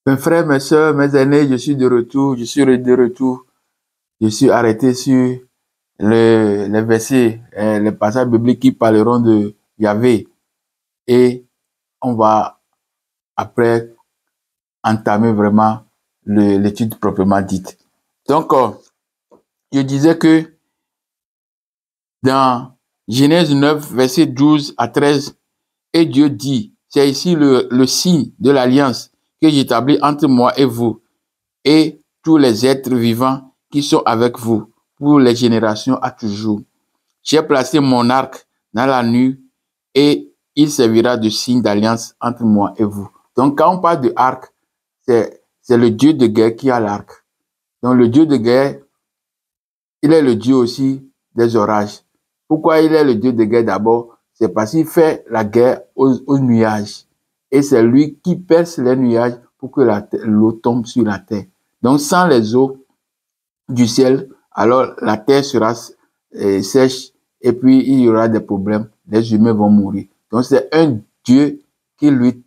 Mes frères, mes soeurs, mes aînés, je suis de retour, je suis de retour. Je suis arrêté sur les versets, les passages bibliques qui parleront de Yahvé. Et on va après entamer vraiment l'étude proprement dite. Donc, je disais que dans Genèse 9, verset 12 à 13, et Dieu dit, c'est ici le signe de l'alliance que j'établis entre moi et vous et tous les êtres vivants qui sont avec vous pour les générations à toujours. J'ai placé mon arc dans la nuit et il servira de signe d'alliance entre moi et vous. Donc, quand on parle de arc, c'est le Dieu de guerre qui a l'arc. Donc, le Dieu de guerre, il est le Dieu aussi des orages. Pourquoi il est le Dieu de guerre d'abord? C'est parce qu'il fait la guerre aux nuages. Et c'est lui qui perce les nuages pour que l'eau tombe sur la terre. Donc, sans les eaux du ciel, alors la terre sera sèche et puis il y aura des problèmes. Les humains vont mourir. Donc, c'est un Dieu qui lutte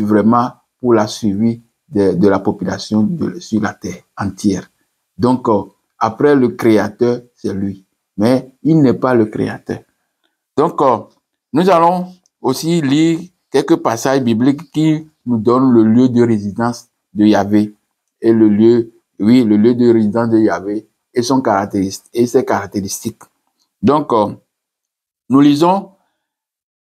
vraiment pour la survie de la population sur la terre entière. Donc, après le Créateur, c'est lui. Mais il n'est pas le Créateur. Donc, nous allons aussi lire quelques passages bibliques qui nous donnent le lieu de résidence de Yahvé. Et le lieu de résidence de Yahvé et ses caractéristiques. Donc, nous lisons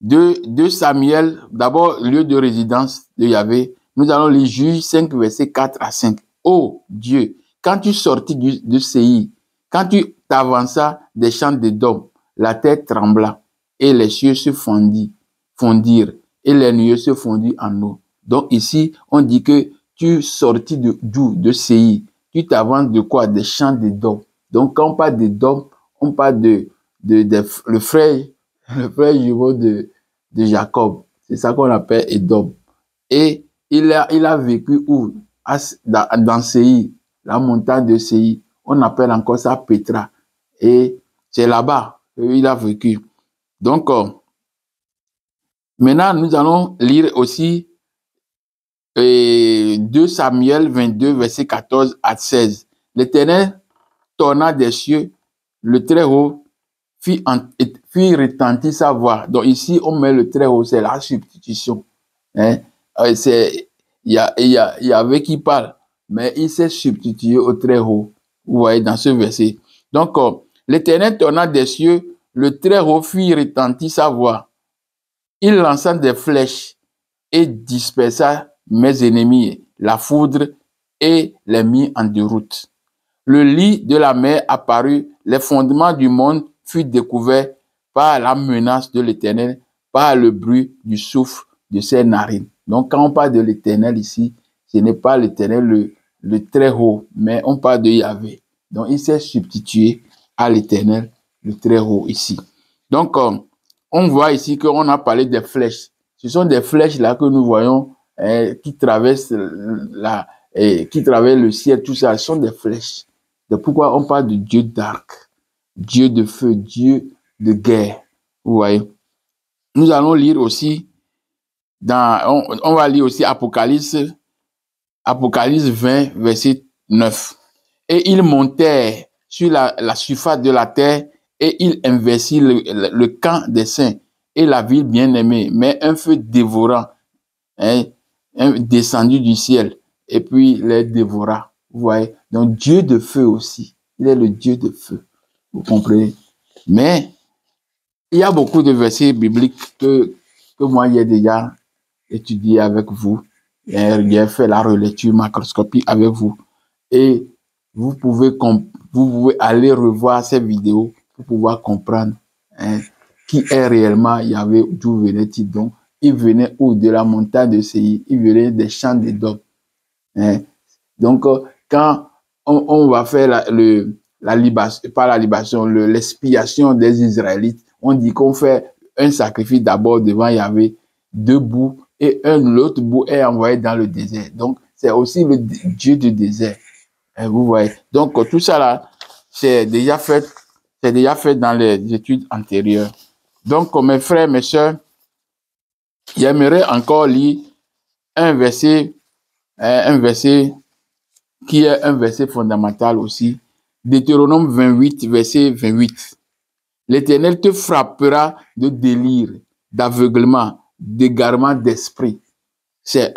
de Samuel, d'abord, lieu de résidence de Yahvé. Nous allons lire Juge 5, versets 4 à 5. Ô Dieu, quand tu sortis de Séir, quand tu t'avanças des champs d'Édom, la terre trembla et les cieux se fondirent et les nuées se fondirent en eau. Donc ici, on dit que tu sortis de Séir. Tu t'avances de quoi? Des champs d'Édom. Donc quand on parle d'Édom, on parle le frère jumeau de Jacob. C'est ça qu'on appelle Édom. Et il a vécu où? Dans Séir, la montagne de Séir. On appelle encore ça Pétra. Et c'est là-bas qu'il a vécu. Donc, maintenant, nous allons lire aussi 2 Samuel 22, verset 14 à 16. L'Éternel tourna des cieux, le Très-Haut fit retentir sa voix. Donc ici, on met le Très-Haut, c'est la substitution. Hein? Il y avait qui parle, mais il s'est substitué au Très-Haut. Vous voyez dans ce verset. Donc, l'Éternel tourna des cieux, le Très-Haut fit retentir sa voix. Il lança des flèches et dispersa mes ennemis, la foudre, et les mit en déroute. Le lit de la mer apparut, les fondements du monde furent découverts par la menace de l'Éternel, par le bruit du souffle de ses narines. Donc, quand on parle de l'Éternel ici, ce n'est pas l'Éternel le Très-Haut, mais on parle de Yahvé. Donc, il s'est substitué à l'Éternel, le Très-Haut ici. Donc, on voit ici qu'on a parlé des flèches. Ce sont des flèches là que nous voyons qui traversent qui traversent le ciel, tout ça, ce sont des flèches. C'est pourquoi on parle de Dieu d'arc, Dieu de feu, Dieu de guerre. Vous voyez. Nous allons lire aussi, on va lire aussi Apocalypse 20, verset 9. Et ils montèrent sur la surface de la terre et ils investirent le camp des saints et la ville bien-aimée. Mais un feu dévorant descendu du ciel et puis les dévora. Vous voyez. Donc Dieu de feu aussi. Il est le Dieu de feu. Vous comprenez? Mais il y a beaucoup de versets bibliques que moi j'ai déjà étudié avec vous. J'ai fait la relecture macroscopique avec vous. Et vous pouvez aller revoir ces vidéos pour pouvoir comprendre qui est réellement Yahvé, d'où venait-il donc. Il venait où? De la montagne de Séir. Il venait des champs d'Édom. Donc, quand on va faire l'expiation des Israélites, on dit qu'on fait un sacrifice d'abord devant Yahvé, 2 bouts, et l'autre bout est envoyé dans le désert. Donc, c'est aussi le Dieu du désert. Vous voyez. Donc, tout ça là, c'est déjà fait dans les études antérieures. Donc, mes frères, mes sœurs, j'aimerais encore lire un verset un verset qui est un verset fondamental aussi. Deutéronome 28, verset 28. L'Éternel te frappera de délire, d'aveuglement, d'égarement d'esprit. C'est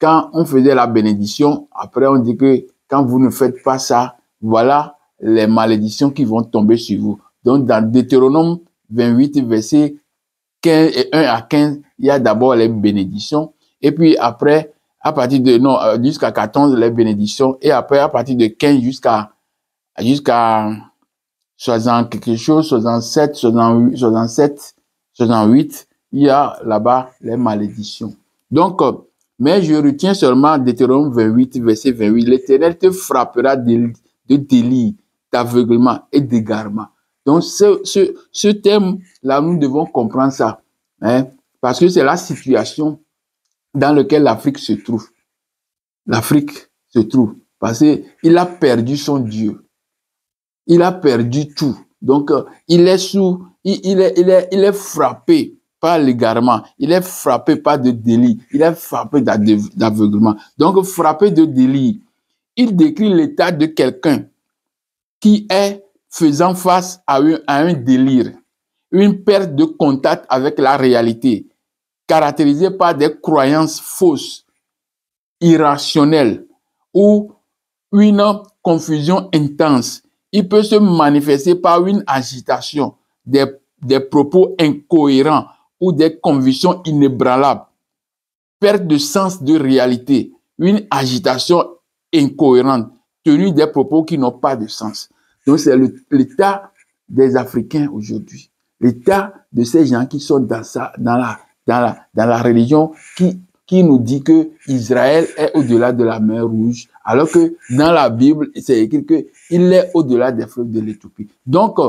quand on faisait la bénédiction, après on dit que quand vous ne faites pas ça, voilà les malédictions qui vont tomber sur vous. Donc dans Deutéronome 28, verset 15 et 1 à 15, il y a d'abord les bénédictions. Et puis après, à partir de, non, jusqu'à 14, les bénédictions. Et après, à partir de 15 jusqu'à 60 quelque chose, 67, 68, il y a là-bas les malédictions. Donc, mais je retiens seulement Deutéronome 28, verset 28. L'Éternel te frappera de délit, d'aveuglement et d'égarement. Donc, ce thème-là, nous devons comprendre ça. Hein, parce que c'est la situation dans laquelle l'Afrique se trouve. L'Afrique se trouve. Parce qu'il a perdu son Dieu. Il a perdu tout. Donc, il est frappé par l'égarement. Il est frappé par de délit. Il est frappé d'aveuglement. Donc, frappé de délit. Il décrit l'état de quelqu'un qui est faisant face à un délire, une perte de contact avec la réalité, caractérisée par des croyances fausses, irrationnelles ou une confusion intense. Il peut se manifester par une agitation, des propos incohérents ou des convictions inébranlables, perte de sens de réalité, une agitation incohérente, tenue des propos qui n'ont pas de sens. Donc c'est l'état des Africains aujourd'hui, l'état de ces gens qui sont dans la religion qui nous dit que Israël est au-delà de la mer Rouge, alors que dans la Bible, c'est écrit qu'il est au-delà des fleuves de l'Éthiopie. Donc,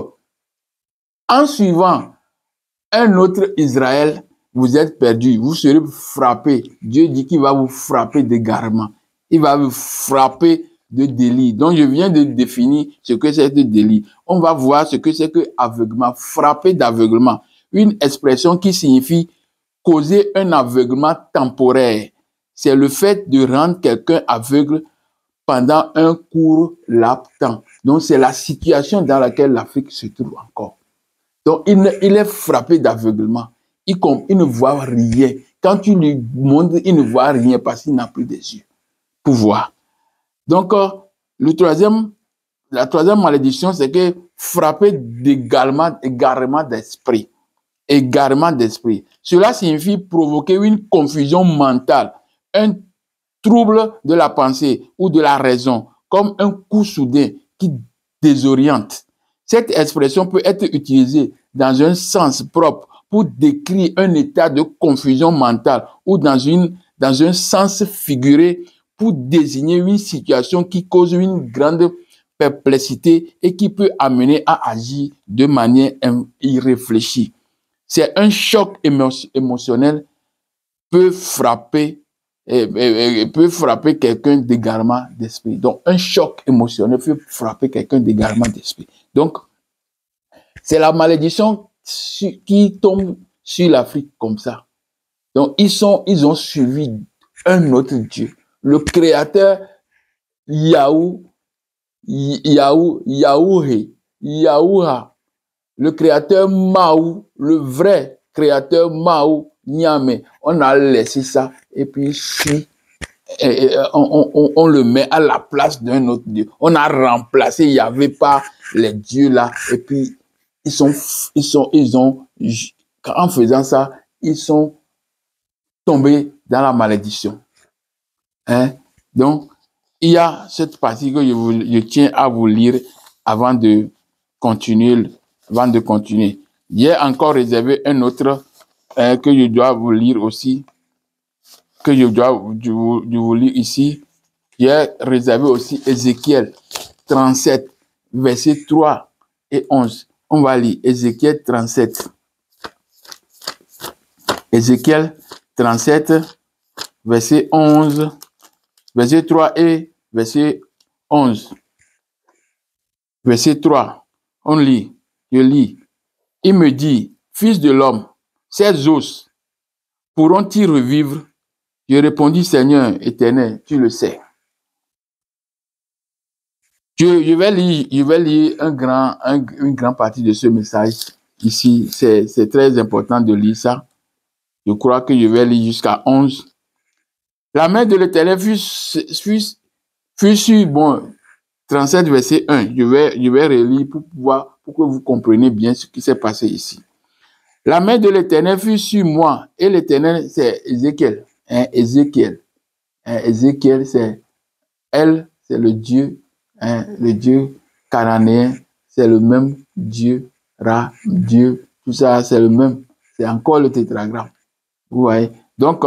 en suivant un autre Israël, vous êtes perdu, vous serez frappé. Dieu dit qu'il va vous frapper d'égarement. Il va vous frapper de délit. Donc, je viens de définir ce que c'est de délit. On va voir ce que c'est que aveuglement, frapper d'aveuglement. Une expression qui signifie causer un aveuglement temporaire. C'est le fait de rendre quelqu'un aveugle pendant un court laps de temps. Donc, c'est la situation dans laquelle l'Afrique se trouve encore. Donc, il est frappé d'aveuglement. Il ne voit rien. Quand tu lui montres, il ne voit rien parce qu'il n'a plus des yeux pour voir. Donc, la troisième malédiction, c'est que frapper d'égarement d'esprit. Égarement d'esprit. Cela signifie provoquer une confusion mentale, un trouble de la pensée ou de la raison, comme un coup soudain qui désoriente. Cette expression peut être utilisée dans un sens propre pour décrire un état de confusion mentale ou dans un sens figuré pour désigner une situation qui cause une grande perplexité et qui peut amener à agir de manière irréfléchie. C'est un choc émotionnel peut frapper quelqu'un d'égarement d'esprit. Donc, un choc émotionnel peut frapper quelqu'un d'égarement d'esprit. Donc, c'est la malédiction qui tombe sur l'Afrique comme ça. Donc, ils ont suivi un autre Dieu. Le créateur Yahouha, le créateur Mahou, le vrai créateur Mahou, Niamey. On a laissé ça et puis on le met à la place d'un autre Dieu. On a remplacé, il n'y avait pas les dieux là. Et puis, en faisant ça, ils sont tombés dans la malédiction. Hein? Donc, il y a cette partie que je tiens à vous lire avant de continuer. J'ai encore réservé un autre que je dois vous lire aussi, que je dois vous lire ici. J'ai réservé aussi Ézéchiel 37, versets 3 et 11. On va lire Ézéchiel 37. Ézéchiel 37, verset 11, verset 3 et verset 11. Verset 3, on lit, je lis. Il me dit, fils de l'homme, ces os pourront-ils revivre? Je répondis, Seigneur éternel, tu le sais. Je vais lire une grande partie de ce message ici. C'est très important de lire ça. Je crois que je vais lire jusqu'à 11. La main de l'Éternel fut sur, bon, 37 verset 1. Je vais relire pour que vous compreniez bien ce qui s'est passé ici. La main de l'Éternel fut sur moi. Et l'Éternel, c'est Ézéchiel. Ézéchiel, c'est elle, c'est le Dieu cananéen, c'est le même Dieu, Dieu, tout ça, c'est le même. C'est encore le tétragramme. Vous voyez? Donc,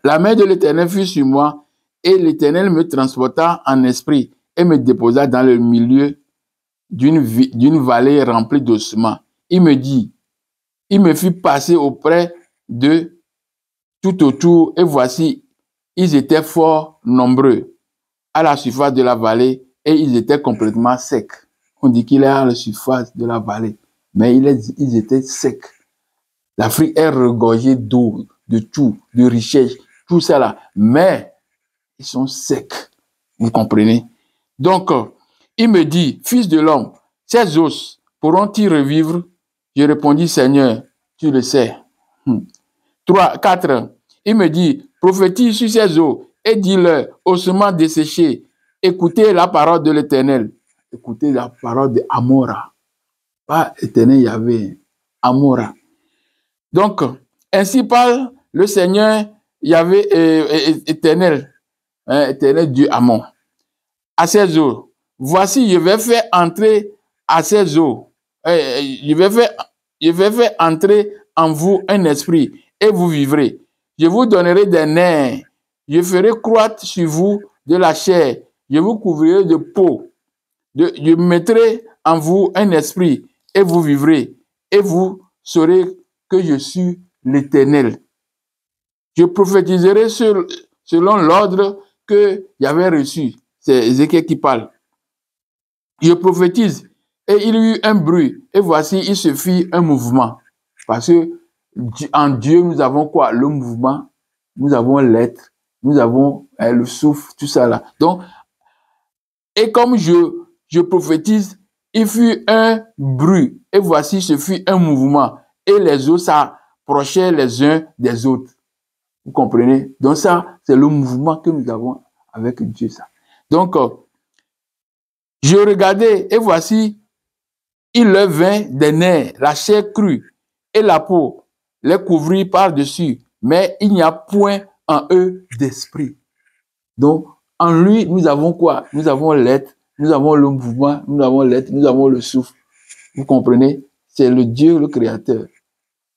la main de l'Éternel fut sur moi, et l'Éternel me transporta en esprit et me déposa dans le milieu d'une vallée remplie d'ossements. Il me fit passer auprès de tout autour, et voici, ils étaient fort nombreux à la surface de la vallée, et ils étaient complètement secs. On dit qu'il est à la surface de la vallée, mais ils étaient secs. L'Afrique est regorgée d'eau, de tout, de richesse, tout ça là, mais ils sont secs. Vous comprenez? Donc, il me dit, fils de l'homme, ces os pourront-ils revivre? Je répondis, Seigneur, tu le sais. 4. Il me dit, prophétise sur ces eaux et dis-leur, ossements desséchés, écoutez la parole de l'Éternel. Écoutez la parole de Amora. Pas Éternel Yahvé, Amora. Donc, ainsi parle le Seigneur Yahvé éternel, éternel Dieu Amon. À ces eaux, voici, je vais faire entrer à ces eaux. Je vais faire entrer en vous un esprit et vous vivrez. Je vous donnerai des nerfs. Je ferai croître sur vous de la chair. Je vous couvrirai de peau. Je mettrai en vous un esprit et vous vivrez. Et vous saurez que je suis l'Éternel. Je prophétiserai selon l'ordre que j'avais reçu. C'est Ézéchiel qui parle. Je prophétise et il y eut un bruit. Et voici, il se fit un mouvement. Parce que en Dieu, nous avons quoi? Le mouvement, nous avons l'être, nous avons le souffle, tout ça là. Donc, et comme je prophétise, il fut un bruit. Et voici, ce fut un mouvement. Et les eaux s'approchaient les uns des autres. Vous comprenez? Donc ça, c'est le mouvement que nous avons avec Dieu. Ça. Donc, je regardais et voici, il leur vint des nerfs, la chair crue et la peau les couvrit par-dessus, mais il n'y a point en eux d'esprit. Donc, en lui, nous avons quoi? Nous avons l'être, nous avons le mouvement, nous avons l'être, nous avons le souffle. Vous comprenez? C'est le Dieu, le Créateur.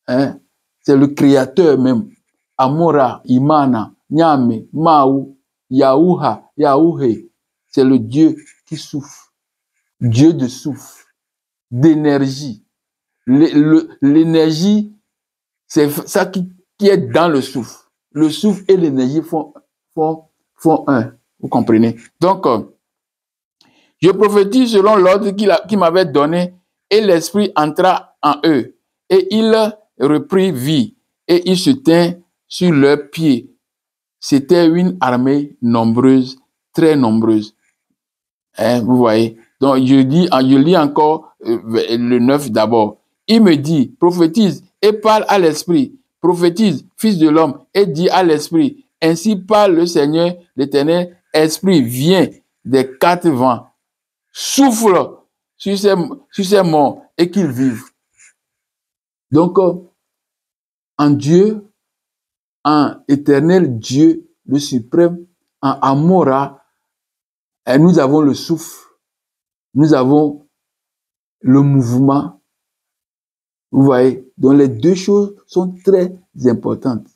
Hein? C'est le Créateur même. Amora, Imana, Nyame, Maou, Yaouha, Yaouhe. C'est le Dieu qui souffle. Dieu de souffle, d'énergie. L'énergie, c'est ça qui est dans le souffle. Le souffle et l'énergie font un. Vous comprenez? Donc, je prophétise selon l'ordre qu'il m'avait donné et l'esprit entra en eux et il reprit vie et il se tint sur leurs pieds. C'était une armée nombreuse, très nombreuse. Hein, vous voyez? Donc, je lis encore le 9 d'abord. Il me dit, prophétise et parle à l'esprit. Prophétise, fils de l'homme, et dis à l'esprit. Ainsi parle le Seigneur, l'Éternel. Esprit, viens des quatre vents. Souffle sur ces morts et qu'ils vivent. Donc, en Dieu, en éternel Dieu, le suprême, en Amora, nous avons le souffle, nous avons le mouvement. Vous voyez, donc les deux choses sont très importantes.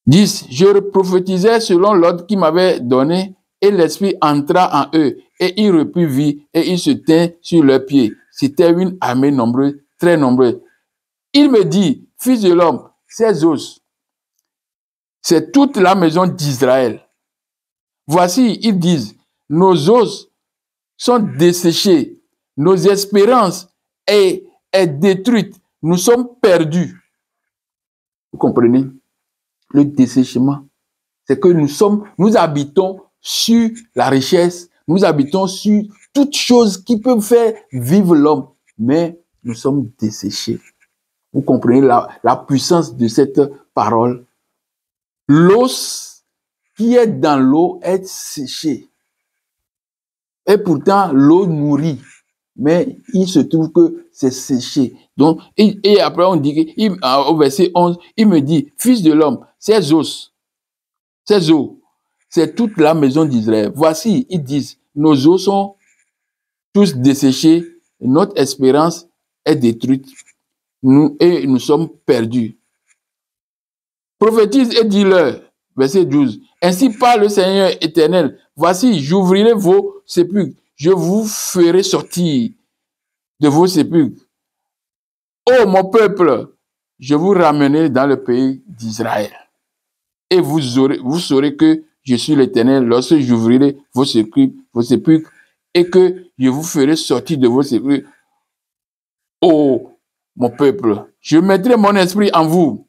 10. Je prophétisais selon l'ordre qu'il m'avait donné et l'esprit entra en eux et il reprit vie et il se tint sur leurs pieds. C'était une armée nombreuse, très nombreuse. Il me dit, fils de l'homme, ces os, c'est toute la maison d'Israël. Voici, ils disent, nos os sont desséchés, nos espérances est détruite, nous sommes perdus. Vous comprenez? le dessèchement. C'est que nous habitons sur la richesse, nous habitons sur toutes choses qui peuvent faire vivre l'homme, mais nous sommes desséchés. Vous comprenez la puissance de cette parole. L'os qui est dans l'eau est séché. Et pourtant, l'eau nourrit. Mais il se trouve que c'est séché. Donc, et après, on dit, au verset 11, il me dit, fils de l'homme, ces os, c'est toute la maison d'Israël. Voici, ils disent, nos os sont tous desséchés, notre espérance est détruite, nous sommes perdus. Prophétise et dis-leur, verset 12, ainsi parle le Seigneur éternel, voici, j'ouvrirai vos sépulcres, je vous ferai sortir de vos sépulcres. Ô mon peuple, je vous ramènerai dans le pays d'Israël. Et vous saurez que je suis l'Éternel lorsque j'ouvrirai vos sépulcres et que je vous ferai sortir de vos sépulcres. Ô mon peuple, je mettrai mon esprit en vous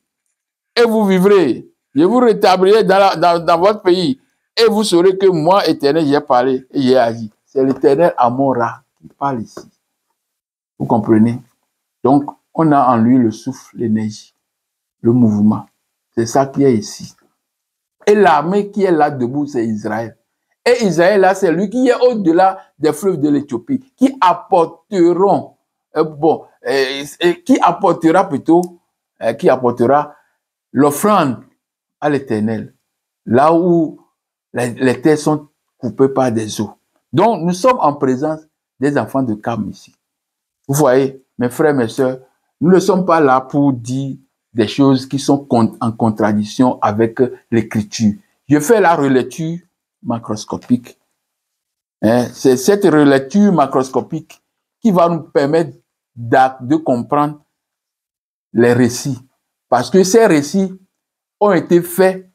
et vous vivrez. Je vous rétablirai dans votre pays et vous saurez que moi, Éternel, j'ai parlé et j'ai agi. C'est l'Éternel Amon-Ra qui parle ici. Vous comprenez? Donc, on a en lui le souffle, l'énergie, le mouvement. C'est ça qui est ici. Et l'armée qui est là debout, c'est Israël. Et Israël, là, c'est lui qui est au-delà des fleuves de l'Éthiopie, qui apportera l'offrande à l'Éternel, là où les terres sont coupées par des eaux. Donc, nous sommes en présence des enfants de Cam ici. Vous voyez, mes frères, mes sœurs, nous ne sommes pas là pour dire des choses qui sont en contradiction avec l'écriture. Je fais la relecture macroscopique. C'est cette relecture macroscopique qui va nous permettre de comprendre les récits. Parce que ces récits ont été faits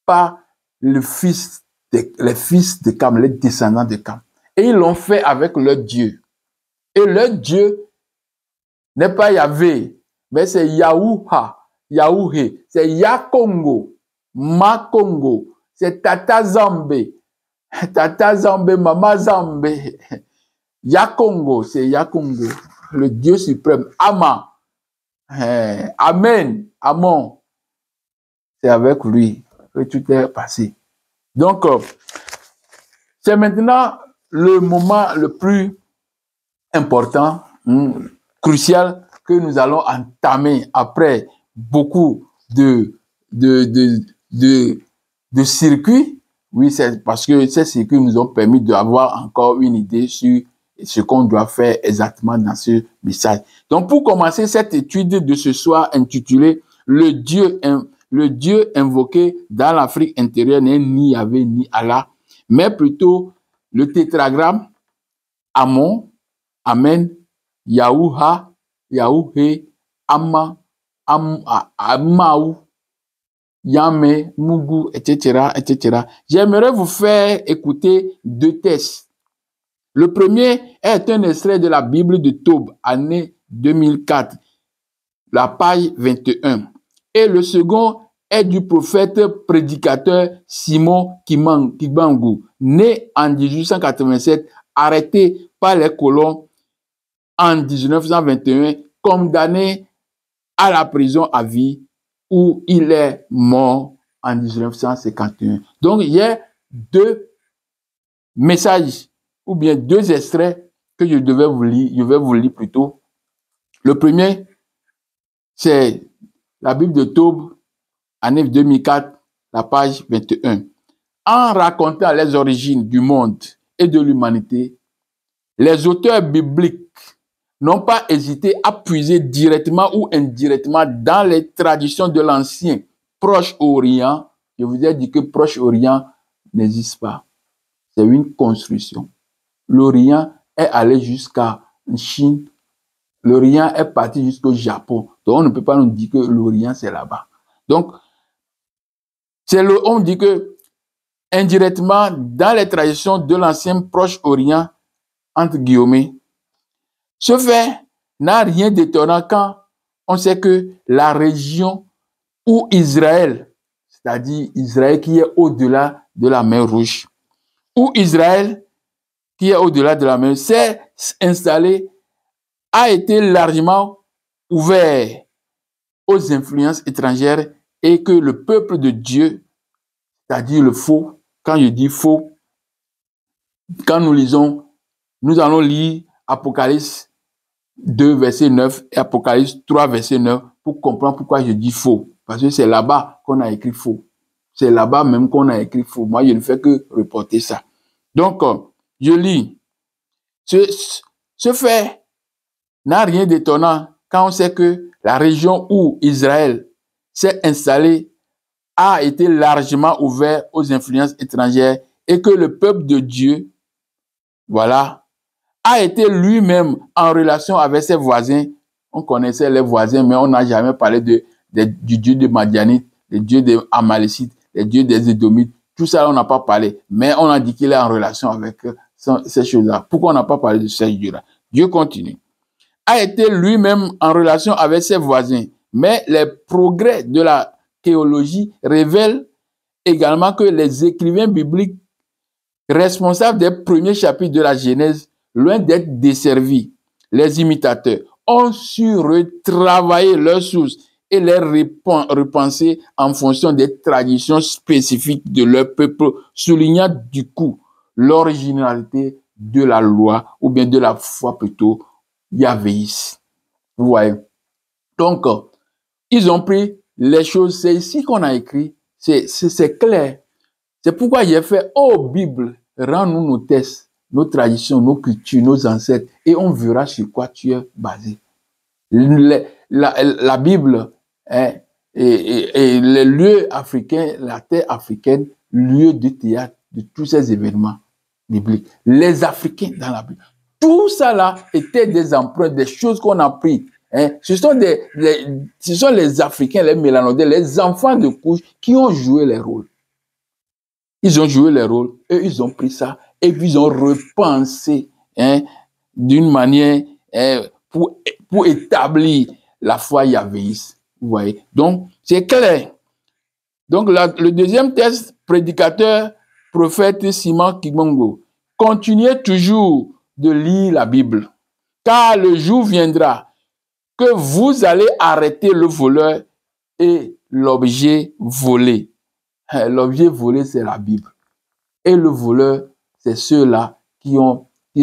par les fils de Cam, les descendants de Cam. Et ils l'ont fait avec leur Dieu. Et leur Dieu n'est pas Yahvé, mais c'est Yahuha, Yahouhé, c'est Yakongo, Makongo, c'est Tata Zambé, Mama Zambé. Yakongo, c'est Yakongo, le Dieu suprême, Ama, Amen, Amon. C'est avec lui que tout est passé. Donc, c'est maintenant le moment le plus important, crucial, que nous allons entamer après beaucoup de circuits. Oui, c'est parce que ces circuits nous ont permis d'avoir encore une idée sur ce qu'on doit faire exactement dans ce message. Donc, pour commencer cette étude de ce soir intitulée « Le Dieu invoqué dans l'Afrique intérieure n'est ni Yahvé ni Allah, mais plutôt le tétragramme Amon, Amen, Yahuha, Yahouhé, Amma, Amaou, Yame, Mugu, etc., etc. J'aimerais vous faire écouter deux textes. Le premier est un extrait de la Bible de Tob, année 2004, la page 21. Et le second est du prophète prédicateur Simon Kibangu, né en 1887, arrêté par les colons en 1921, condamné à la prison à vie, où il est mort en 1951. Donc, il y a deux messages, ou bien deux extraits que je vais vous lire plutôt. Le premier, c'est la Bible de Tob, année 2004, la page 21. En racontant les origines du monde et de l'humanité, les auteurs bibliques n'ont pas hésité à puiser directement ou indirectement dans les traditions de l'ancien Proche-Orient. Je vous ai dit que Proche-Orient n'existe pas. C'est une construction. L'Orient est allé jusqu'à Chine. L'Orient est parti jusqu'au Japon. Donc, on ne peut pas nous dire que l'Orient, c'est là-bas. Donc, on dit que indirectement, dans les traditions de l'ancien Proche-Orient, entre guillemets, ce fait n'a rien d'étonnant quand on sait que la région où Israël, c'est-à-dire Israël qui est au-delà de la mer Rouge, où Israël qui est au-delà de la mer s'est installé, a été largement ouvert aux influences étrangères et que le peuple de Dieu, c'est-à-dire le faux, quand je dis faux, quand nous lisons, nous allons lire Apocalypse 2, verset 9 et Apocalypse 3, verset 9 pour comprendre pourquoi je dis faux. Parce que c'est là-bas qu'on a écrit faux. C'est là-bas même qu'on a écrit faux. Moi, je ne fais que reporter ça. Donc, je lis. Ce fait n'a rien d'étonnant quand on sait que la région où Israël s'est installé a été largement ouvert aux influences étrangères et que le peuple de Dieu, voilà, a été lui-même en relation avec ses voisins. On connaissait les voisins, mais on n'a jamais parlé du dieu de Madianite, des dieux des Amalécites, des dieux des Édomites. Tout ça, on n'a pas parlé. Mais on a dit qu'il est en relation avec ces choses-là. Pourquoi on n'a pas parlé de ces dieux-là? Dieu continue. A été lui-même en relation avec ses voisins. Mais les progrès de la théologie révèlent également que les écrivains bibliques responsables des premiers chapitres de la Genèse, loin d'être desservis, les imitateurs ont su retravailler leurs sources et les repenser en fonction des traditions spécifiques de leur peuple, soulignant du coup l'originalité de la loi ou bien de la foi plutôt yahvéiste. Vous voyez. Donc, ils ont pris les choses, c'est ici qu'on a écrit, c'est clair. C'est pourquoi j'ai fait, oh Bible, rends-nous nos textes, nos traditions, nos cultures, nos ancêtres, et on verra sur quoi tu es basé. La Bible et les lieux africains, la terre africaine, lieu de théâtre de tous ces événements bibliques. Les Africains dans la Bible. Tout ça là était des empreintes, des choses qu'on a prises. Ce sont les Africains, les Mélanodais, les enfants de couche qui ont joué les rôles. Ils ont joué les rôles et ils ont pris ça et puis ils ont repensé d'une manière pour établir la foi yahvéiste. Vous voyez? Donc, c'est clair. Donc, le deuxième texte, prédicateur, prophète Simon Kimongo, continuez toujours de lire la Bible, car le jour viendra que vous allez arrêter le voleur et l'objet volé. L'objet volé, c'est la Bible. Et le voleur, c'est ceux-là qui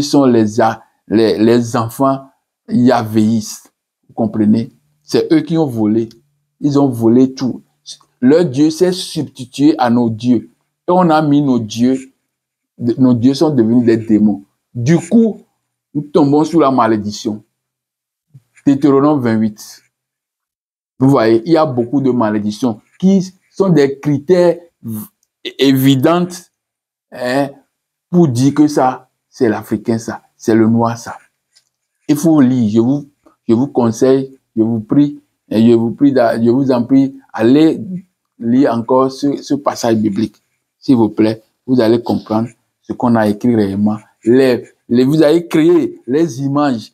sont les enfants yahvéistes. Vous comprenez? C'est eux qui ont volé. Ils ont volé tout. Leur Dieu s'est substitué à nos dieux. Et on a mis nos dieux sont devenus des démons. Du coup, nous tombons sous la malédiction. Deutéronome 28. Vous voyez, il y a beaucoup de malédictions qui sont des critères évidents pour dire que ça, c'est l'Africain, ça, c'est le noir, ça. Il faut lire. Je vous conseille, je vous en prie, allez lire encore ce passage biblique. S'il vous plaît, vous allez comprendre ce qu'on a écrit réellement. Vous allez créer les images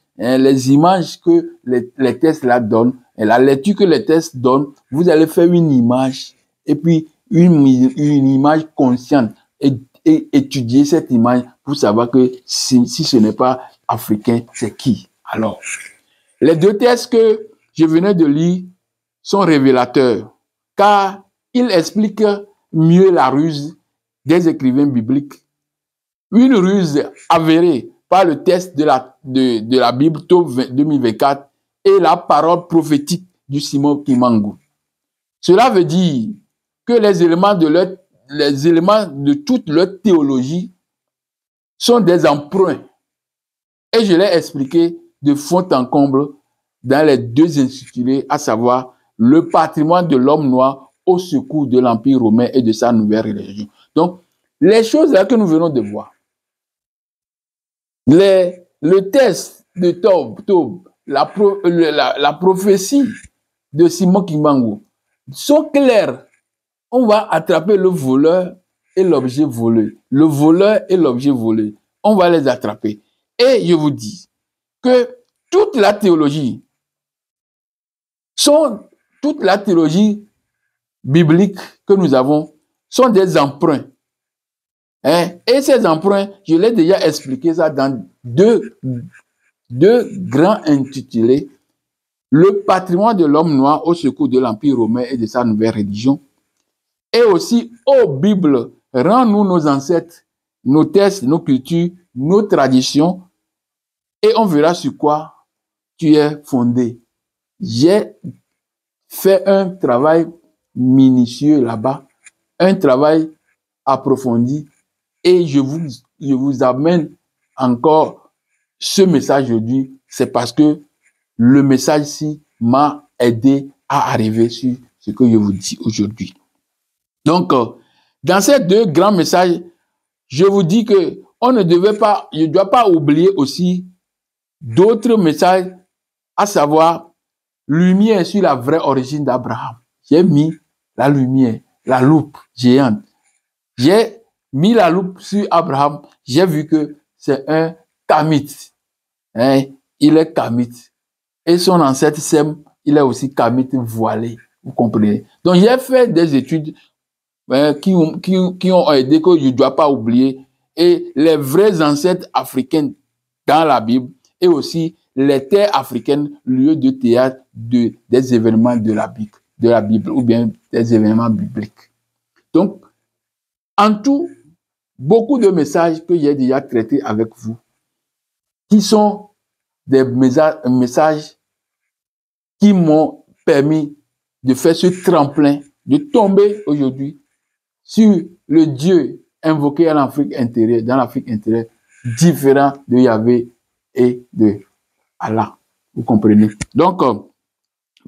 que les textes là donnent, et la lecture que les textes donnent, vous allez faire une image, et puis une image consciente, et étudier cette image pour savoir que si ce n'est pas africain, c'est qui? Alors, les deux textes que je venais de lire sont révélateurs, car ils expliquent mieux la ruse des écrivains bibliques. Une ruse avérée par le texte de la Bible Tov 2024 et la parole prophétique du Simon Kimangu. Cela veut dire que les éléments de toute leur théologie sont des emprunts. Et je l'ai expliqué de fond en comble dans les deux intitulés, à savoir le patrimoine de l'homme noir au secours de l'Empire romain et de sa nouvelle religion. Donc, les choses là que nous venons de voir, le texte de Tov, la prophétie de Simon Kimangu sont clairs. On va attraper le voleur et l'objet volé. Le voleur et l'objet volé. On va les attraper. Et je vous dis que toute la théologie bibliques que nous avons sont des emprunts. Hein? Et ces emprunts, je l'ai déjà expliqué ça dans deux grands intitulés. Le patrimoine de l'homme noir au secours de l'Empire romain et de sa nouvelle religion. Et aussi, ô Bible, rends-nous nos ancêtres, nos textes, nos cultures, nos traditions, et on verra sur quoi tu es fondé. J'ai fait un travail minutieux là-bas, un travail approfondi, et je vous amène encore ce message aujourd'hui. C'est parce que le message-ci m'a aidé à arriver sur ce que je vous dis aujourd'hui. Donc, dans ces deux grands messages, je vous dis que on ne doit pas oublier aussi d'autres messages, à savoir lumière sur la vraie origine d'Abraham. J'ai mis la lumière, la loupe géante. J'ai mis la loupe sur Abraham. J'ai vu que c'est un Kamite. Hein? Il est Kamite. Et son ancêtre Sem, il est aussi Kamite voilé. Vous comprenez? Donc, j'ai fait des études qui ont aidé que je ne dois pas oublier. Et les vrais ancêtres africains dans la Bible et aussi les terres africaines, lieu de théâtre des événements de la Bible ou bien des événements bibliques. Donc, en tout, beaucoup de messages que j'ai déjà traités avec vous, qui sont des messages qui m'ont permis de faire ce tremplin, de tomber aujourd'hui sur le Dieu invoqué en Afrique intérieure, dans l'Afrique intérieure, différent de Yahvé et de Allah. Vous comprenez? Donc,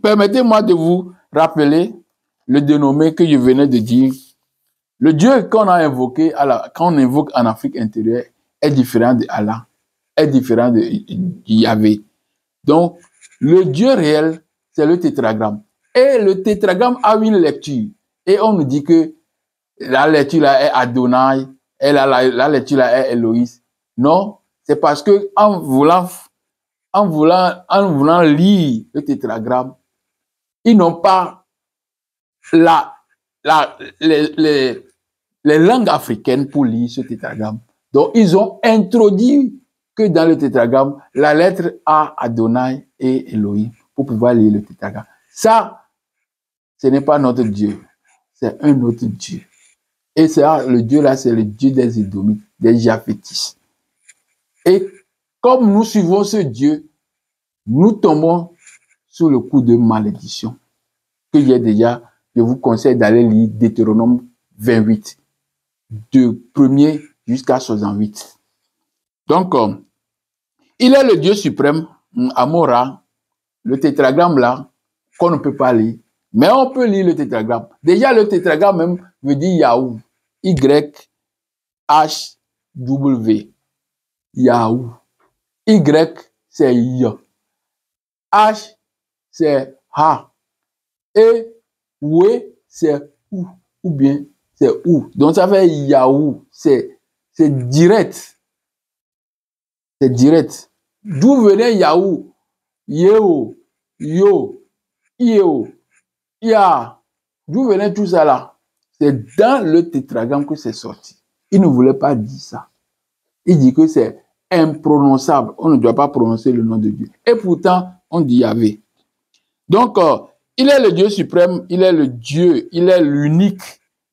permettez-moi de vous rappeler le dénommé que je venais de dire. Le Dieu qu'on a invoqué, qu'on invoque en Afrique intérieure, est différent de Allah, est différent de Yahvé. Donc, le Dieu réel, c'est le tétragramme. Et le tétragramme a une lecture. Et on nous dit que la lecture là est Adonai, et la lecture là est Elohim. Non, c'est parce que en voulant lire le tétragramme, ils n'ont pas les langues africaines pour lire ce tétragramme. Donc, ils ont introduit que dans le tétragramme, la lettre A, Adonai et Elohim, pour pouvoir lire le tétragramme. Ça, ce n'est pas notre Dieu, c'est un autre Dieu. Et ça, le Dieu là, c'est le Dieu des Édomites, des Japhétis. Et comme nous suivons ce Dieu, nous tombons sous le coup de malédiction. Que je vous conseille d'aller lire Deutéronome 28, de 1er jusqu'à 68. Donc, il est le Dieu suprême, Amora, le tétragramme là, qu'on ne peut pas lire. Mais on peut lire le tétragramme. Déjà, le tétragramme même veut dire Yahou. Y-H-W. Yahou. Y, c'est Y. H, c'est Ha. Et Oué, c'est Ou. Ou bien, c'est Ou. Donc, ça fait Yahou. C'est direct. C'est direct. D'où venait Yahou? Yeo, Yo, Io, Ya. D'où venait tout ça là? C'est dans le tétragramme que c'est sorti. Il ne voulait pas dire ça. Il dit que c'est imprononçable. On ne doit pas prononcer le nom de Dieu. Et pourtant, on dit Yahvé. Donc, il est le Dieu suprême, il est le Dieu, il est l'unique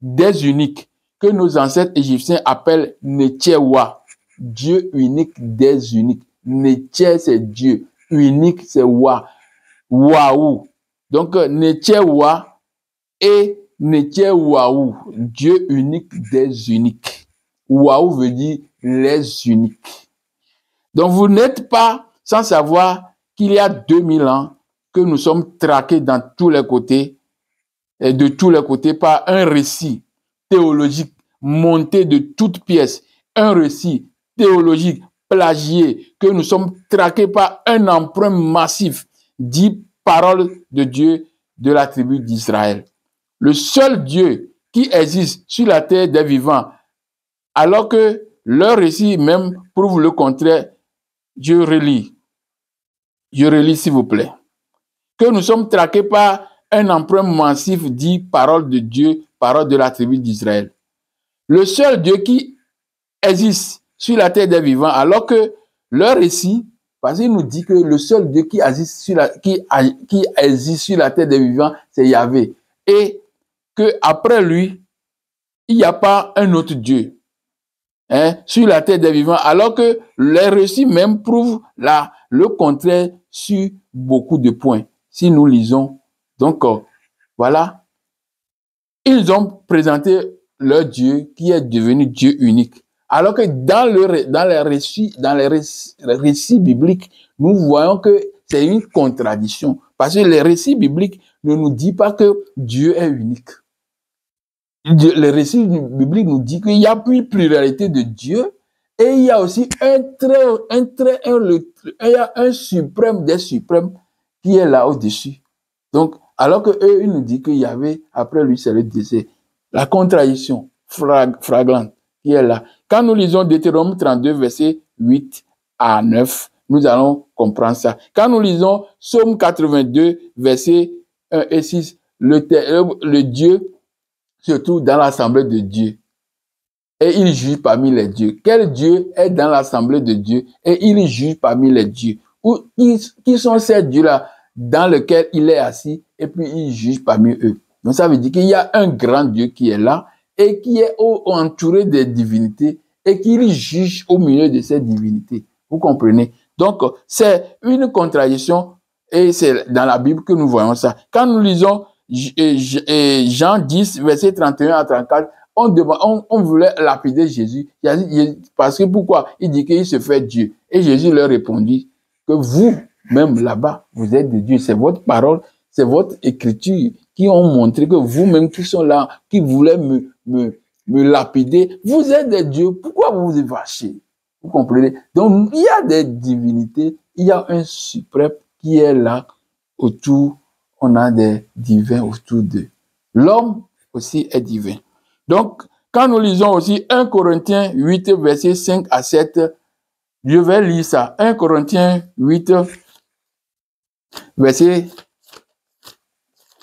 des uniques que nos ancêtres égyptiens appellent Netchewa. Dieu unique des uniques. Netche, c'est Dieu. Unique, c'est Wa. Waou. Donc, Netchewa et Netchewaou. Dieu unique des uniques. Waou veut dire les uniques. Donc, vous n'êtes pas sans savoir qu'il y a 2000 ans que nous sommes traqués dans tous les côtés, et de tous les côtés par un récit théologique monté de toutes pièces, un récit théologique plagié, que nous sommes traqués par un emprunt massif, dit parole de Dieu de la tribu d'Israël. Le seul Dieu qui existe sur la terre des vivants, alors que leur récit même prouve le contraire. Je relis s'il vous plaît. Que nous sommes traqués par un emprunt massif dit parole de Dieu, parole de la tribu d'Israël. Le seul Dieu qui existe sur la terre des vivants, alors que leur récit, parce qu'il nous dit que le seul Dieu qui existe sur la terre des vivants, c'est Yahvé. Et qu'après lui, il n'y a pas un autre Dieu sur la terre des vivants, alors que les récits même prouvent le contraire sur beaucoup de points. Si nous lisons, donc voilà, ils ont présenté leur Dieu qui est devenu Dieu unique. Alors que dans les récits bibliques, nous voyons que c'est une contradiction. Parce que les récits bibliques ne nous disent pas que Dieu est unique. Les récits bibliques nous disent qu'il y a une pluralité de Dieu et il y a aussi un suprême des suprêmes qui est là au-dessus. Donc, alors que eux, ils nous disent qu'il y avait, après lui, c'est le décès. La contradiction flagrante qui est là. Quand nous lisons Deutéronome 32, versets 8 à 9, nous allons comprendre ça. Quand nous lisons Psaume 82, versets 1 et 6, le Dieu se trouve dans l'assemblée de Dieu. Et il juge parmi les dieux. Quel Dieu est dans l'assemblée de Dieu et il juge parmi les dieux? Qui sont ces dieux-là dans lesquels il est assis et puis il juge parmi eux? Donc ça veut dire qu'il y a un grand Dieu qui est là et qui est entouré des divinités et qu'il juge au milieu de ces divinités. Vous comprenez? Donc c'est une contradiction et c'est dans la Bible que nous voyons ça. Quand nous lisons Jean 10, verset 31 à 34, on voulait lapider Jésus. Parce que pourquoi? Il dit qu'il se fait Dieu. Et Jésus leur répondit que vous, même là-bas, vous êtes de Dieu. C'est votre parole, c'est votre écriture qui ont montré que vous-même qui sont là, qui voulaient me lapider, vous êtes des dieux. Pourquoi vous vous fâchez? Vous comprenez? Donc, il y a des divinités, il y a un suprême qui est là autour. On a des divins autour d'eux. L'homme aussi est divin. Donc, quand nous lisons aussi 1 Corinthiens 8, versets 5 à 7, je vais lire ça. 1 Corinthiens 8, versets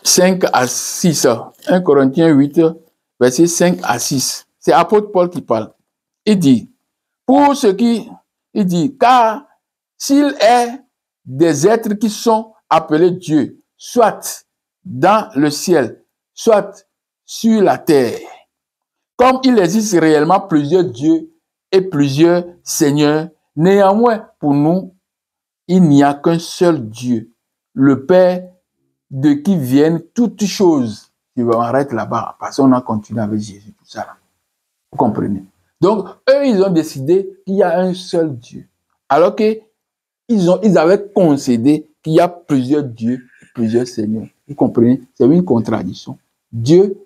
5 à 6. 1 Corinthiens 8, versets 5 à 6. C'est l'apôtre Paul qui parle. Il dit, car s'il est des êtres qui sont appelés Dieu, soit dans le ciel, soit sur la terre, comme il existe réellement plusieurs dieux et plusieurs seigneurs, néanmoins, pour nous, il n'y a qu'un seul Dieu, le Père de qui viennent toutes choses. Je vais m'arrêter là-bas, parce qu'on a continué avec Jésus, tout ça. Là. Vous comprenez? Donc, eux, ils ont décidé qu'il y a un seul Dieu. Alors qu'ils avaient concédé qu'il y a plusieurs dieux, plusieurs seigneurs. Vous comprenez? C'est une contradiction. Dieu,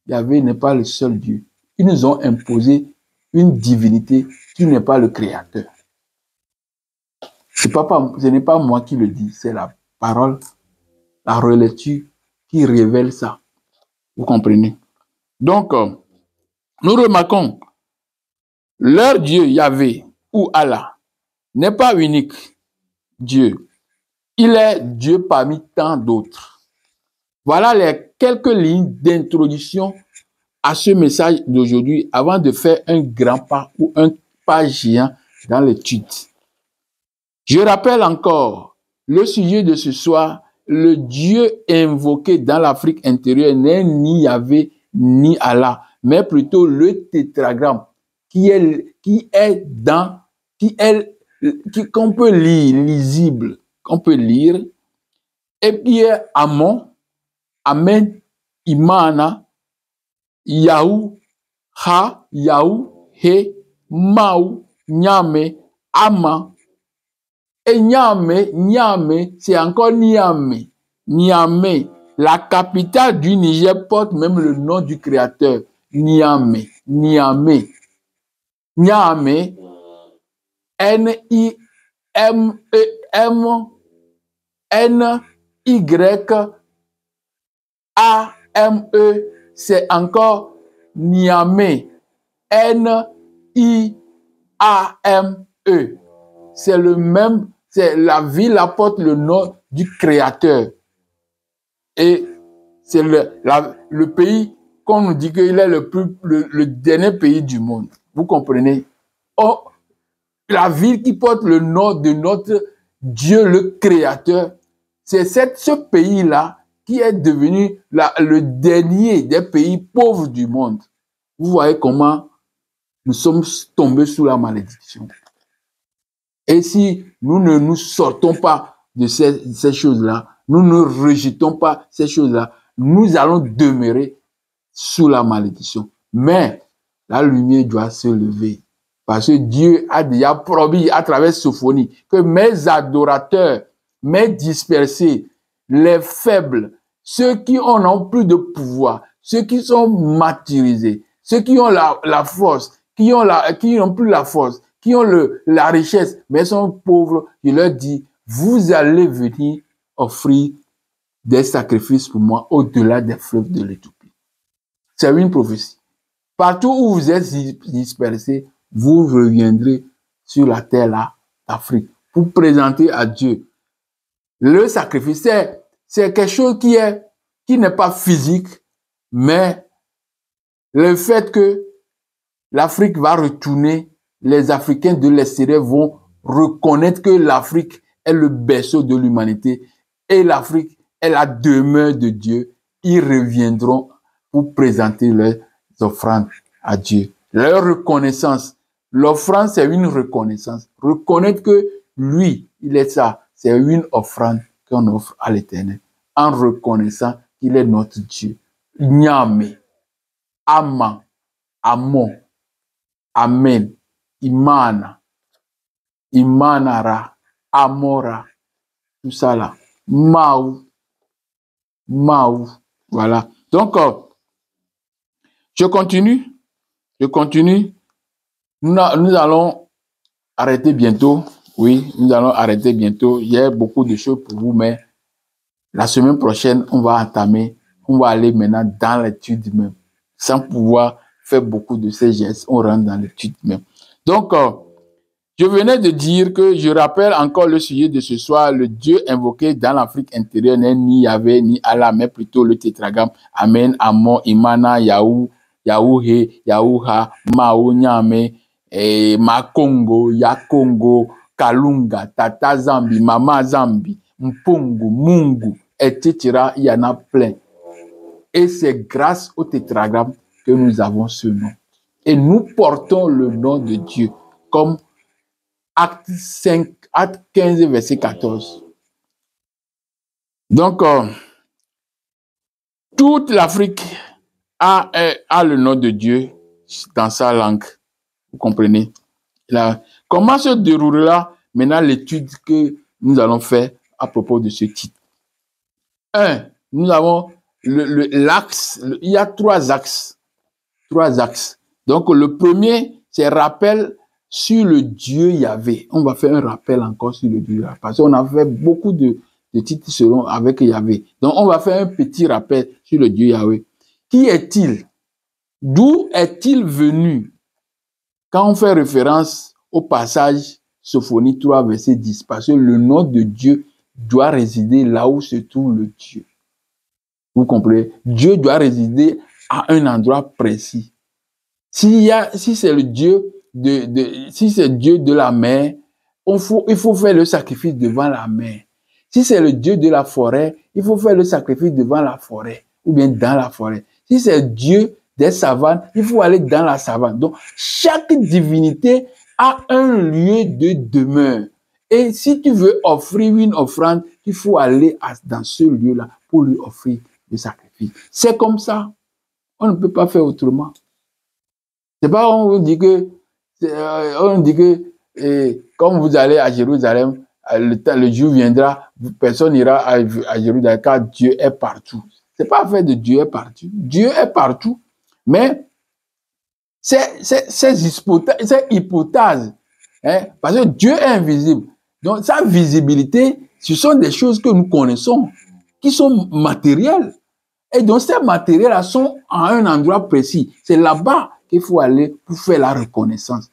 Yahvé, n'est pas le seul Dieu. Ils nous ont imposé une divinité qui n'est pas le créateur. Ce n'est pas moi qui le dis, c'est la parole, la relecture qui révèle ça. Vous comprenez? Donc, nous remarquons, leur Dieu, Yahvé, ou Allah, n'est pas unique Dieu. Il est Dieu parmi tant d'autres. Voilà les quelques lignes d'introduction à ce message d'aujourd'hui avant de faire un grand pas ou un pas géant dans l'étude. Je rappelle encore le sujet de ce soir, le Dieu invoqué dans l'Afrique intérieure n'est ni Yahvé ni Allah, mais plutôt le tétragramme qu'on peut lire, lisible, qu'on peut lire, et puis Amon, Amen, Imana, Yahou, Ha, Yahou, He, Maou, Nyame, Ama. Et Niamey, c'est encore Niamey. Niamey, la capitale du Niger porte même le nom du créateur. Niamey. Niamey, N-I-M-E-N-Y-A-M-E, c'est encore Niamey. N-I-A-M-E. C'est le même, c'est la ville apporte le nom du créateur. Et c'est le pays qu'on nous dit qu'il est le dernier pays du monde. Vous comprenez? Oh, la ville qui porte le nom de notre Dieu, le Créateur, c'est ce pays-là qui est devenu le dernier des pays pauvres du monde. Vous voyez comment nous sommes tombés sous la malédiction. Et si nous ne nous sortons pas de ces choses-là, nous ne rejetons pas ces choses-là, nous allons demeurer sous la malédiction. Mais la lumière doit se lever. Parce que Dieu a déjà promis à travers Sophonie que mes adorateurs, mes dispersés, les faibles, ceux qui n'ont plus de pouvoir, ceux qui sont martyrisés, ceux qui ont la force, qui n'ont plus la force, qui ont la richesse, mais sont pauvres, je leur dis, vous allez venir offrir des sacrifices pour moi au-delà des fleuves de l'Éthiopie. C'est une prophétie. Partout où vous êtes dispersés, vous reviendrez sur la terre là, d'Afrique, pour présenter à Dieu. Le sacrifice, c'est quelque chose qui n'est pas physique, mais le fait que l'Afrique va retourner, les Africains de l'extérieur vont reconnaître que l'Afrique est le berceau de l'humanité et l'Afrique est la demeure de Dieu. Ils reviendront pour présenter leurs offrandes à Dieu. Leur reconnaissance. L'offrande, c'est une reconnaissance. Reconnaître que lui, il est ça. C'est une offrande qu'on offre à l'Éternel. En reconnaissant qu'il est notre Dieu. Nyame, Ama, Amon, Amen, Imana, Imanara, Amora, tout ça là. Maou, Maou. Voilà. Donc, je continue. Nous allons arrêter bientôt. Oui, nous allons arrêter bientôt. Il y a beaucoup de choses pour vous, mais la semaine prochaine, on va aller maintenant dans l'étude même. Sans pouvoir faire beaucoup de ces gestes, on rentre dans l'étude même. Donc, je venais de dire que je rappelle encore le sujet de ce soir. Le Dieu invoqué dans l'Afrique intérieure n'est ni Yahvé ni Allah, mais plutôt le tétragramme Amen, Amon, Imana, Yahou, Yahouhe, Yahouha, Mao, Nyame, Makongo, Yakongo, Kalunga, Tata Zambi, Mama Zambi, Mpungu, Mungu, etc. Il y en a plein. Et c'est grâce au tétragramme que nous avons ce nom. Et nous portons le nom de Dieu comme Acte 15, verset 14. Donc, toute l'Afrique a le nom de Dieu dans sa langue. Vous comprenez? Là, comment se déroulera maintenant l'étude que nous allons faire à propos de ce titre? Nous avons l'axe. Il y a trois axes. Donc, le premier, c'est rappel sur le Dieu Yahvé. On va faire un rappel encore sur le Dieu Yahvé. Parce qu'on a fait beaucoup de titres avec Yahvé. Donc, on va faire un petit rappel sur le Dieu Yahvé. Qui est-il? D'où est-il venu? Quand on fait référence au passage Sophonie 3, verset 10, parce que le nom de Dieu doit résider là où se trouve le Dieu. Vous comprenez? Dieu doit résider à un endroit précis. Si c'est le Dieu si c'est Dieu de la mer, il faut faire le sacrifice devant la mer. Si c'est le Dieu de la forêt, il faut faire le sacrifice devant la forêt ou bien dans la forêt. Si c'est Dieu des savanes, il faut aller dans la savane. Donc, chaque divinité a un lieu de demeure. Et si tu veux offrir une offrande, il faut aller dans ce lieu-là pour lui offrir le sacrifice. C'est comme ça. On ne peut pas faire autrement. C'est pas on dit que comme vous allez à Jérusalem, le jour viendra, personne n'ira à Jérusalem car Dieu est partout. C'est pas fait de Dieu est partout. Dieu est partout, mais c'est hypothèse, hein, parce que Dieu est invisible. Donc sa visibilité, ce sont des choses que nous connaissons, qui sont matérielles. Et donc ces matériels-là sont à un endroit précis. C'est là-bas qu'il faut aller pour faire la reconnaissance.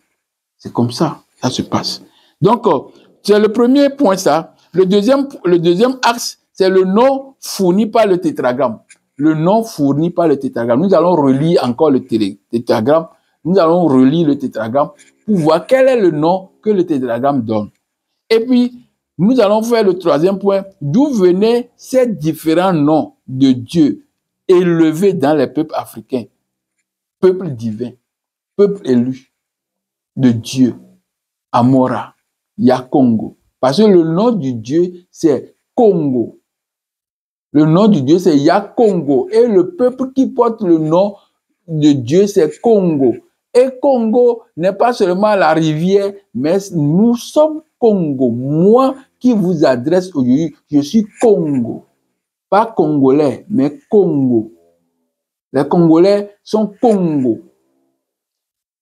C'est comme ça, ça se passe. Donc, c'est le premier point, ça. Le deuxième axe, c'est le nom fourni par le tétragramme. le nom fourni par le tétragramme. Nous allons relire encore le tétragramme. Nous allons relire le tétragramme pour voir quel est le nom que le tétragramme donne. Et puis, nous allons faire le troisième point. D'où venaient ces différents noms de Dieu élevés dans les peuples africains? Peuple divin, peuple élu de Dieu, Amora, Yakongo. Parce que le nom du Dieu, c'est Congo. Le nom du Dieu, c'est Yakongo. Et le peuple qui porte le nom de Dieu, c'est Congo. Et Congo n'est pas seulement la rivière, mais nous sommes Congo. Moi qui vous adresse aujourd'hui, je suis Congo. Pas Congolais, mais Congo. Les Congolais sont Congo.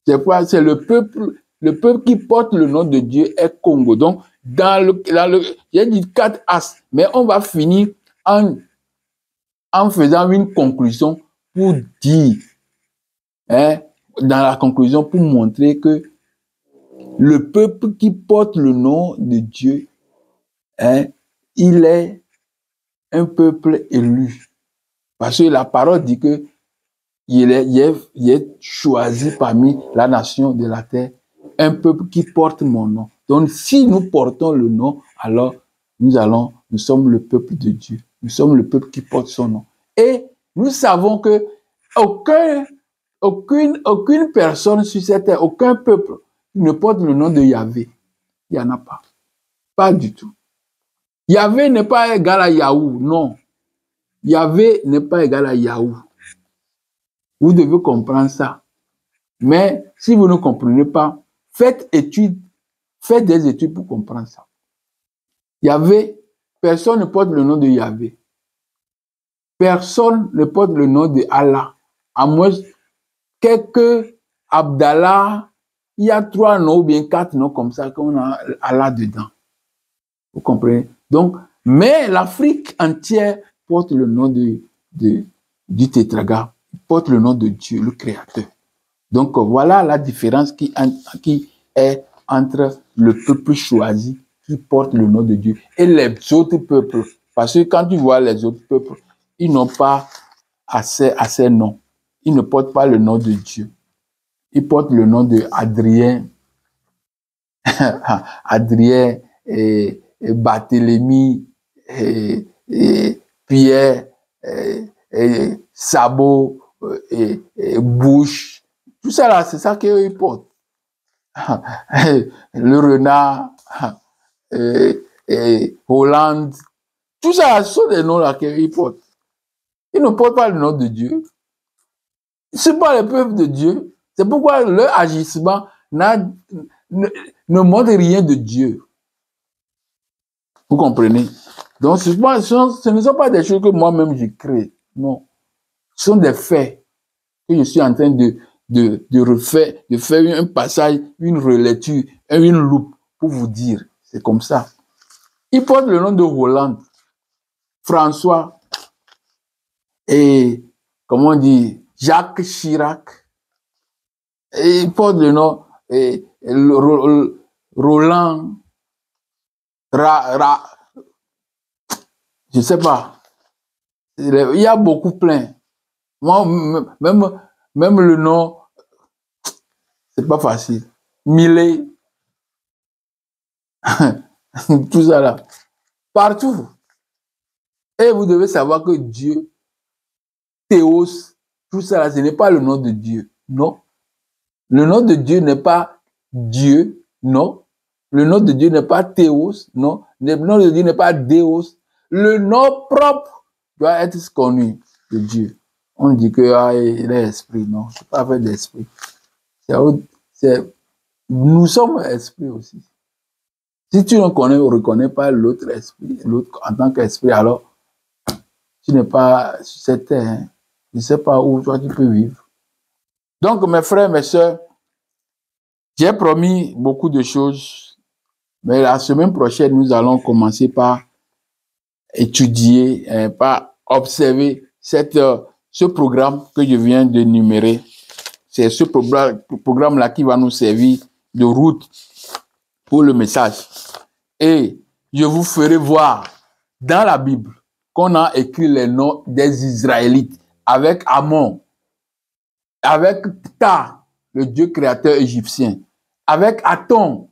C'est le peuple qui porte le nom de Dieu est Congo. Donc, j'ai dit 4 as, mais on va finir en faisant une conclusion pour dire, dans la conclusion, pour montrer que le peuple qui porte le nom de Dieu, il est un peuple élu. Parce que la parole dit que il est choisi parmi la nation de la terre, un peuple qui porte mon nom. Donc, si nous portons le nom, alors nous sommes le peuple de Dieu. Nous sommes le peuple qui porte son nom. Et nous savons que aucune personne sur cette terre, aucun peuple ne porte le nom de Yahvé. Il n'y en a pas. Pas du tout. Yahvé n'est pas égal à Yahou, non. Yahvé n'est pas égal à Yahou. Vous devez comprendre ça. Mais si vous ne comprenez pas, faites des études pour comprendre ça. Yahvé, personne ne porte le nom de Yahvé. Personne ne porte le nom de Allah. À moins quelques Abdallah, il y a 3 noms ou bien 4 noms comme ça qu'on a Allah dedans. Vous comprenez? Donc, mais l'Afrique entière porte le nom du tétragramme, porte le nom de Dieu, le Créateur. Donc, voilà la différence qui est entre le peuple choisi qui porte le nom de Dieu et les autres peuples. Parce que quand tu vois les autres peuples, ils n'ont pas assez noms. Ils ne portent pas le nom de Dieu. Ils portent le nom de Adrien, Adrien et Barthélemy et Pierre et Sabot et Bouche. Tout ça là, c'est ça qu'ils portent. Le renard et Hollande. Tout ça, ce sont des noms là qu'ils portent. Ils ne portent pas le nom de Dieu. Ce n'est pas le peuple de Dieu. C'est pourquoi leur agissement ne montre rien de Dieu. Vous comprenez? Donc, ce ne sont pas des choses que moi-même je crée. Non. Ce sont des faits que je suis en train de refaire, de faire un passage, une relecture, une loupe pour vous dire. C'est comme ça. Il porte le nom de Hollande, François et, comment on dit, Jacques Chirac. Et il porte le nom Roland, je sais pas. Il y a beaucoup plein. Moi, même le nom, c'est pas facile. Millet. Tout ça là. Partout. Et vous devez savoir que Dieu, Théos, tout ça là, ce n'est pas le nom de Dieu. Non. Le nom de Dieu n'est pas Dieu. Non. Le nom de Dieu n'est pas Théos. Non. Le nom de Dieu n'est pas Déos. Le nom propre doit être connu de Dieu. On dit que il est esprit. Non, c'est pas fait d'esprit. Nous sommes esprit aussi. Si tu ne reconnais pas l'autre esprit, l'autre en tant qu'esprit, alors tu n'es pas sur cette terre. Hein. Je ne sais pas où toi tu peux vivre. Donc, mes frères, mes sœurs, j'ai promis beaucoup de choses, mais la semaine prochaine, nous allons commencer par étudier, par observer ce programme que je viens de numérer. C'est ce programme-là qui va nous servir de route pour le message. Et je vous ferai voir dans la Bible qu'on a écrit les noms des Israélites avec Amon, avec Ptah, le dieu créateur égyptien, avec Aton,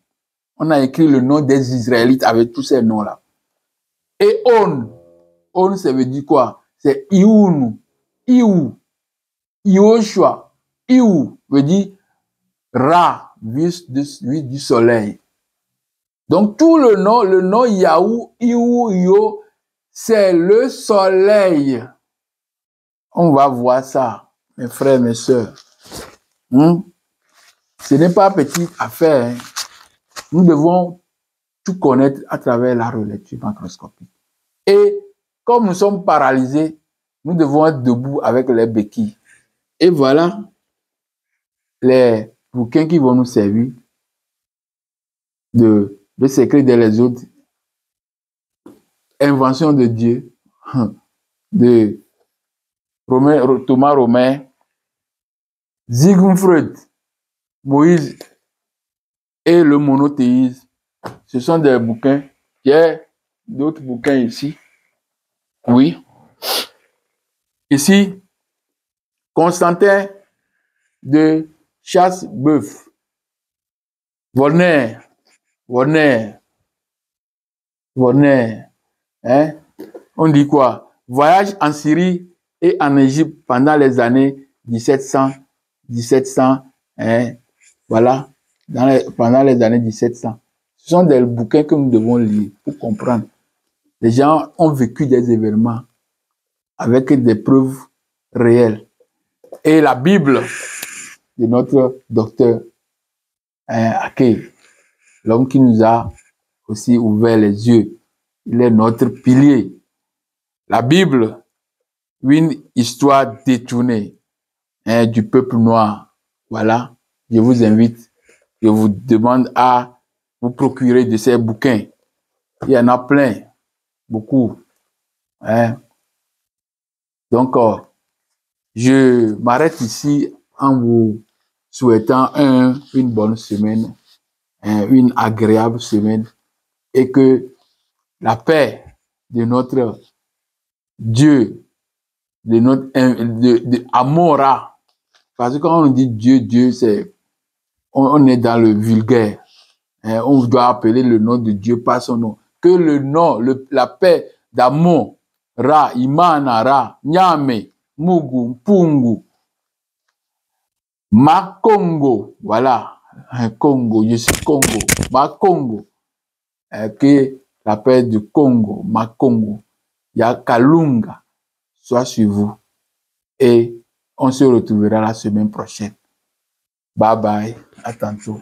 on a écrit le nom des Israélites avec tous ces noms-là. Et On, ça veut dire quoi? C'est Ioun, Iou, Ioshua. Iou veut dire Ra, vu du soleil. Donc tout le nom Yahou, Iou, Yo, c'est le soleil. On va voir ça, mes frères, mes sœurs. Ce n'est pas petite affaire. Hein. Nous devons tout connaître à travers la relecture macroscopique. Et comme nous sommes paralysés, nous devons être debout avec les béquilles. Et voilà les bouquins qui vont nous servir de secret des autres. Invention de Dieu, de Thomas Romain, Sigmund Freud, Moïse et le monothéisme. Ce sont des bouquins. Il y a d'autres bouquins ici. Oui. Ici, Constantin de Chasse-Boeuf, Volner, hein? On dit quoi? Voyage en Syrie et en Égypte pendant les années 1700, hein? Voilà, pendant les années 1700. Ce sont des bouquins que nous devons lire pour comprendre. Les gens ont vécu des événements avec des preuves réelles. Et la Bible de notre docteur Akey, l'homme qui nous a aussi ouvert les yeux, il est notre pilier. La Bible, une histoire détournée du peuple noir. Voilà, je vous invite, je vous demande à vous procurer de ces bouquins. Il y en a plein, beaucoup. Hein. Donc, je m'arrête ici en vous souhaitant une bonne semaine, une agréable semaine, et que la paix de notre Dieu, de notre Amora, parce que quand on dit Dieu, c'est on est dans le vulgaire. On doit appeler le nom de Dieu par son nom. Que le nom, la paix d'Amon, Ra, Imana, Ra, Nyame, Mugu, Pungu, Ma Congo, voilà, Congo, je suis Congo, Ma Congo, que la paix du Congo, Ma Congo, Yakalunga, soit sur vous. Et on se retrouvera la semaine prochaine. Bye bye, à tantôt.